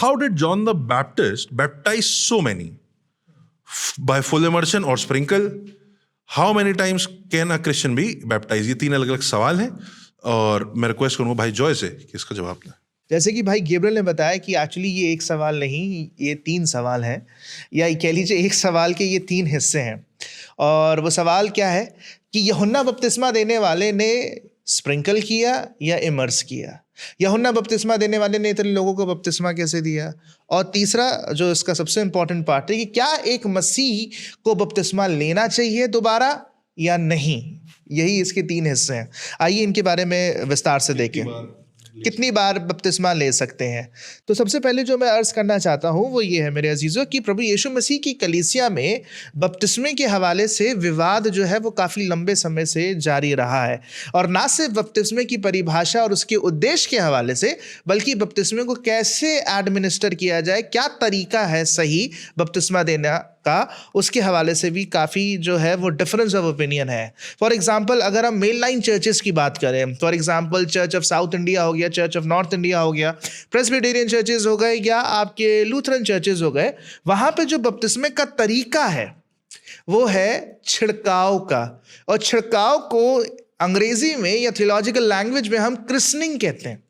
how did John the Baptist baptize so many? By full immersion or sprinkle? How many times can a Christian be baptized? ये 3 अलग-अलग सवाल हैं और मैं request करूँगा भाई जॉय से कि इसका जवाब दें। जैसे कि भाई गैब्रियल ने बताया कि एक्चुअली ये एक सवाल नहीं, ये 3 सवाल हैं, या कह लीजिए एक सवाल के ये 3 हिस्से हैं। और वो सवाल क्या है कि यूहन्ना बपतिस्मा देने वाले ने स्प्रिंकल किया या इमर्स किया? यूहन्ना बपतिस्मा देने वाले ने इतने लोगों को बपतिस्मा कैसे दिया? और तीसरा जो इसका सबसे इम्पोर्टेंट पार्ट है कि क्या एक मसीह को बपतिस्मा लेना चाहिए दोबारा या नहीं? यही इसके 3 हिस्से हैं। आइए इनके बारे में विस्तार से देखें। कितनी बार बपतिस्मा ले सकते हैं? तो सबसे पहले जो मैं अर्ज करना चाहता हूं वो ये है मेरे अजीजों कि प्रभु यीशु मसीह की कलीसिया में बपतिस्मे के हवाले से विवाद जो है वो काफ़ी लंबे समय से जारी रहा है। और ना सिर्फ बपतिस्मे की परिभाषा और उसके उद्देश्य के हवाले से, बल्कि बपतिस्मे को कैसे एडमिनिस्टर किया जाए, क्या तरीका है सही बपतिस्मा देना का, उसके हवाले से भी काफ़ी जो है वो डिफरेंस ऑफ ओपिनियन है। फॉर एग्जांपल अगर हम मेन लाइन चर्चेस की बात करें, for example church of south India हो गया, चर्च ऑफ नॉर्थ इंडिया हो गया, प्रेस्बिटेरियन चर्चेस हो गए या आपके लूथरन चर्चेस हो गए, वहाँ पे जो बपतिस्मे का तरीका है वो है छिड़काव का। और छिड़काव को अंग्रेजी में या थियोलॉजिकल लैंग्वेज में हम क्रिस्निंग कहते हैं।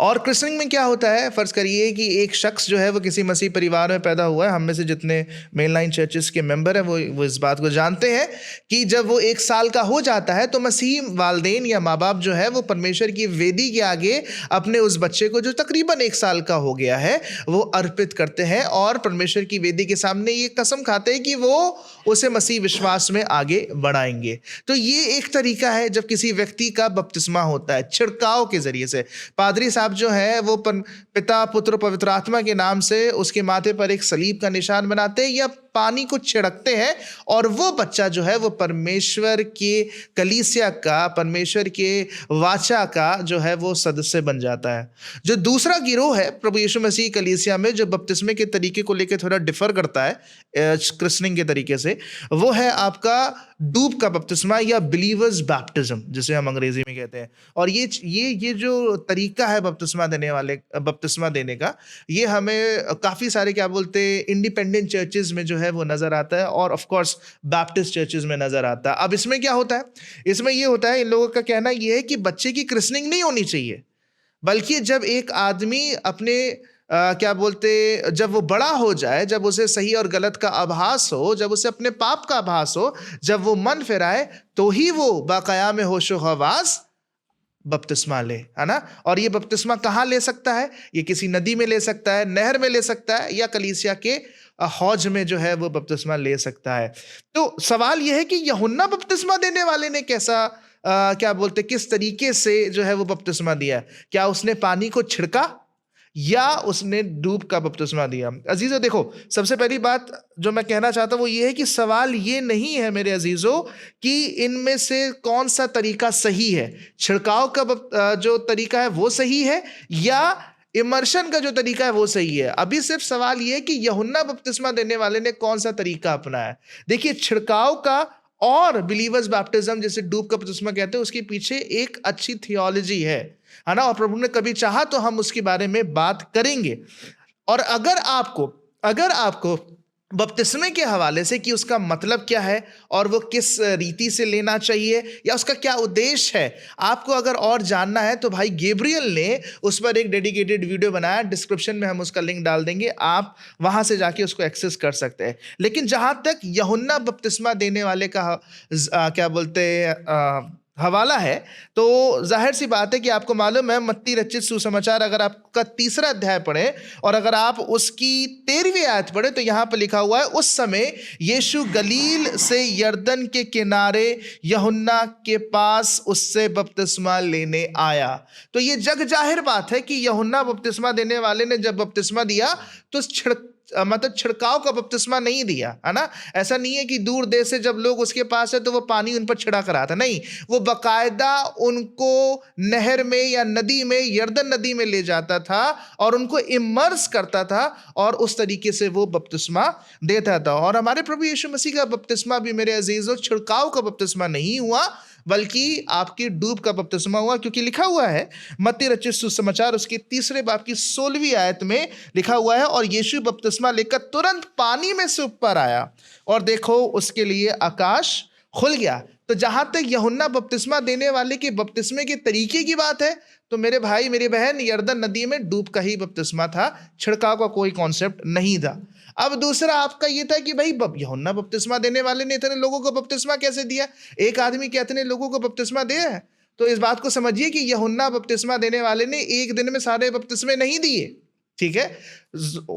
और क्रिस्निंग में क्या होता है, फर्ज करिए कि एक शख्स जो है वो किसी मसीह परिवार में पैदा हुआ है। हम में से जितने मेन लाइन चर्चेस के मेंबर हैं वो इस बात को जानते हैं कि जब वो 1 साल का हो जाता है तो मसीह वालदेन या माँ बाप जो है वो परमेश्वर की वेदी के आगे अपने उस बच्चे को जो तकरीबन 1 साल का हो गया है वो अर्पित करते हैं और परमेश्वर की वेदी के सामने ये कसम खाते हैं कि वो उसे मसीह विश्वास में आगे बढ़ाएंगे। तो ये एक तरीका है जब किसी व्यक्ति का बपतिस्मा होता है छिड़काव के जरिए से। पादरी साहब जो है वो पिता पुत्र पवित्र आत्मा के नाम से उसके माथे पर एक सलीब का निशान बनाते हैं या पानी को छिड़कते हैं और वो बच्चा जो है वो परमेश्वर के कलीसिया का, परमेश्वर के वाचा का जो है वो सदस्य बन जाता है। जो दूसरा गिरोह है प्रभु यीशु मसीह कलीसिया में जो बपतिस्मे के तरीके को लेकर थोड़ा डिफर करता है क्रिस्निंग के तरीके से, वो है आपका डूब का बपतिस्मा या बिलीवर्स बैप्टिज्म जिसे हम अंग्रेजी में कहते हैं। और ये जो तरीका है बपतिस्मा देने का, ये हमें काफ़ी सारे क्या बोलते हैं इंडिपेंडेंट चर्चेज में जो है वो नज़र आता है और ऑफ कोर्स बैप्टिस्ट चर्चेज में नज़र आता है। अब इसमें क्या होता है, इसमें ये होता है, इन लोगों का कहना ये है कि बच्चे की क्रिस्निंग नहीं होनी चाहिए, बल्कि जब एक आदमी अपने क्या बोलते जब वो बड़ा हो जाए, जब उसे सही और गलत का आभास हो, जब उसे अपने पाप का आभास हो, जब वो मन फिराए, तो ही वो बाक़याम में होशो हवास बपतिस्मा ले, है ना। और ये बपतिस्मा कहाँ ले सकता है? ये किसी नदी में ले सकता है, नहर में ले सकता है, या कलीसिया के हौज में जो है वो बपतिस्मा ले सकता है। तो सवाल यह है कि यूहन्ना बपतिस्मा देने वाले ने कैसा क्या बोलते किस तरीके से जो है वो बपतिस्मा दिया? क्या उसने पानी को छिड़का या उसने डूब का बपतिस्मा दिया? अजीजों देखो, सबसे पहली बात जो मैं कहना चाहता हूँ वो ये है कि सवाल ये नहीं है मेरे अजीजों कि इनमें से कौन सा तरीका सही है। छिड़काव का जो तरीका है वो सही है या इमर्शन का जो तरीका है वो सही है। अभी सिर्फ सवाल ये है कि यूहन्ना बपतिस्मा देने वाले ने कौन सा तरीका अपनाया। देखिए, छिड़काव का और बिलीवर्स बैप्टिज्म जिसे डूब का बपतिस्मा कहते हैं, उसके पीछे एक अच्छी थियोलॉजी है ना। और प्रभु ने कभी चाहा तो हम उसके बारे में बात करेंगे। और अगर आपको बपतिस्मे के हवाले से कि उसका मतलब क्या है और वो किस रीति से लेना चाहिए या उसका क्या उद्देश्य है, आपको अगर और जानना है तो भाई गैब्रियल ने उस पर एक डेडिकेटेड वीडियो बनाया, डिस्क्रिप्शन में हम उसका लिंक डाल देंगे, आप वहां से जाके उसको एक्सेस कर सकते हैं। लेकिन जहां तक यूहन्ना बपतिस्मा देने वाले का क्या बोलते हैं हवाला है, तो जाहिर सी बात है कि आपको मालूम है मत्ती रचित सुसमाचार अगर आपका 3रा अध्याय पढ़े और अगर आप उसकी 13वीं आयत पढ़े तो यहाँ पर लिखा हुआ है, उस समय यीशु गलील से यरदन के किनारे यूहन्ना के पास उससे बपतिस्मा लेने आया। तो ये जग जाहिर बात है कि यूहन्ना बपतिस्मा देने वाले ने जब बपतिस्मा दिया तो छिड़काव का बपतिस्मा नहीं दिया, है ना। ऐसा नहीं है कि दूर देश से जब लोग उसके पास है तो वो पानी उन पर छिड़क रहा था, नहीं, वो बकायदा उनको नहर में या नदी में, यरदन नदी में ले जाता था और उनको इमर्स करता था और उस तरीके से वो बपतिस्मा देता था। और हमारे प्रभु यीशु मसीह का बपतिस्मा भी मेरे अजीजों छिड़काव का बपतिस्मा नहीं हुआ, बल्कि आपकी डूब का बपतिस्मा हुआ, क्योंकि लिखा हुआ है मत्ती रचित सुसमाचार उसके 3 बाब की 16वीं आयत में लिखा हुआ है, और यीशु बपतिस्मा लेकर तुरंत पानी में से ऊपर आया और देखो उसके लिए आकाश खुल गया। तो जहां तक यूहन्ना बपतिस्मा देने वाले के बपतिस्मे के तरीके की बात है, तो मेरे भाई मेरी बहन, यरदन नदी में डूब का ही बपतिस्मा था, छिड़काव का कोई कॉन्सेप्ट नहीं था। अब दूसरा आपका ये था कि भाई यूहन्ना बपतिस्मा देने वाले ने इतने लोगों को बपतिस्मा कैसे दिया, एक आदमी क्या इतने लोगों को बपतिस्मा दिया है? तो इस बात को समझिए कि यूहन्ना बपतिस्मा देने वाले ने एक दिन में सारे बपतिस्मे नहीं दिए, ठीक है।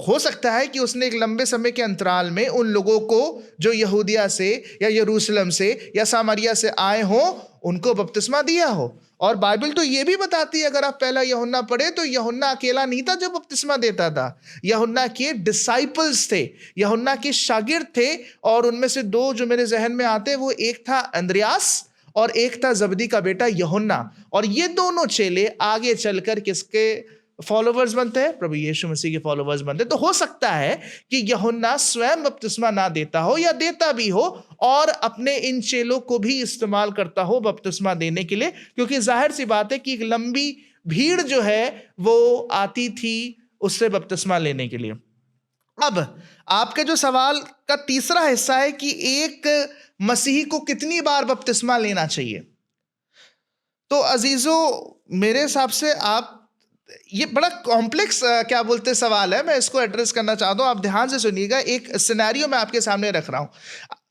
हो सकता है कि उसने एक लंबे समय के अंतराल में उन लोगों को जो यहूदिया से या यरूशलेम से या सामरिया से आए हो उनको बपतिस्मा दिया हो। और बाइबल तो ये भी बताती है, अगर आप पहला यूहन्ना पढ़े तो यूहन्ना अकेला नहीं था जो बपतिस्मा देता था, यूहन्ना के डिसाइपल्स थे, यूहन्ना के शागिर्द थे, और उनमें से 2 जो मेरे जहन में आते, वो एक था अंद्रयास और एक था जबदी का बेटा यूहन्ना। और ये दोनों चेले आगे चलकर किसके फॉलोवर्स बनते हैं? प्रभु यीशु मसीह के फॉलोवर्स बनते हैं। तो हो सकता है कि यूहन्ना स्वयं बपतिस्मा ना देता हो या देता भी हो और अपने इन चेलों को भी इस्तेमाल करता हो बपतिस्मा देने के लिए, क्योंकि जाहिर सी बात है कि एक लंबी भीड़ जो है वो आती थी उससे बपतिस्मा लेने के लिए। अब आपके जो सवाल का तीसरा हिस्सा है कि एक मसीही को कितनी बार बपतिस्मा लेना चाहिए, तो अजीजों मेरे हिसाब से आप, ये बड़ा कॉम्प्लेक्स क्या बोलते सवाल है, मैं इसको एड्रेस करना चाहता हूं, आप ध्यान से सुनिएगा। एक सिनेरियो मैं आपके सामने रख रहा हूं,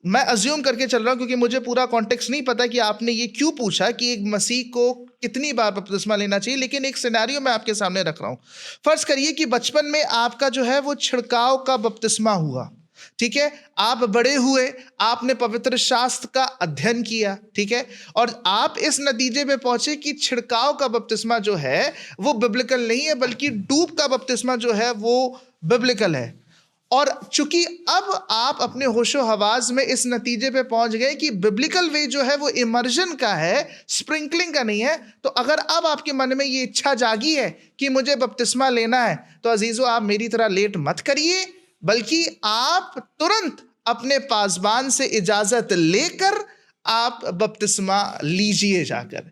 मैं अज्यूम करके चल रहा हूं क्योंकि मुझे पूरा कॉन्टेक्स्ट नहीं पता कि आपने ये क्यों पूछा कि एक मसीह को कितनी बार बपतिस्मा लेना चाहिए, लेकिन एक सिनेरियो मैं आपके सामने रख रहा हूं। फर्ज करिए कि बचपन में आपका जो है वो छिड़काव का बपतिस्मा हुआ, ठीक है। आप बड़े हुए, आपने पवित्र शास्त्र का अध्ययन किया, ठीक है, और आप इस नतीजे पे पहुंचे कि छिड़काव का बपतिस्मा जो है वो बिब्लिकल नहीं है, बल्कि डूब का बपतिस्मा जो है वो बिब्लिकल है। और चूंकि अब आप अपने होशो हवास में इस नतीजे पे पहुंच गए कि बिब्लिकल वे जो है वो इमर्जन का है, स्प्रिंकलिंग का नहीं है, तो अगर अब आपके मन में ये इच्छा जागी है कि मुझे बपतिस्मा लेना है, तो अजीजों आप मेरी तरह लेट मत करिए, बल्कि आप तुरंत अपने पासबान से इजाजत लेकर आप बपतिस्मा लीजिए जाकर।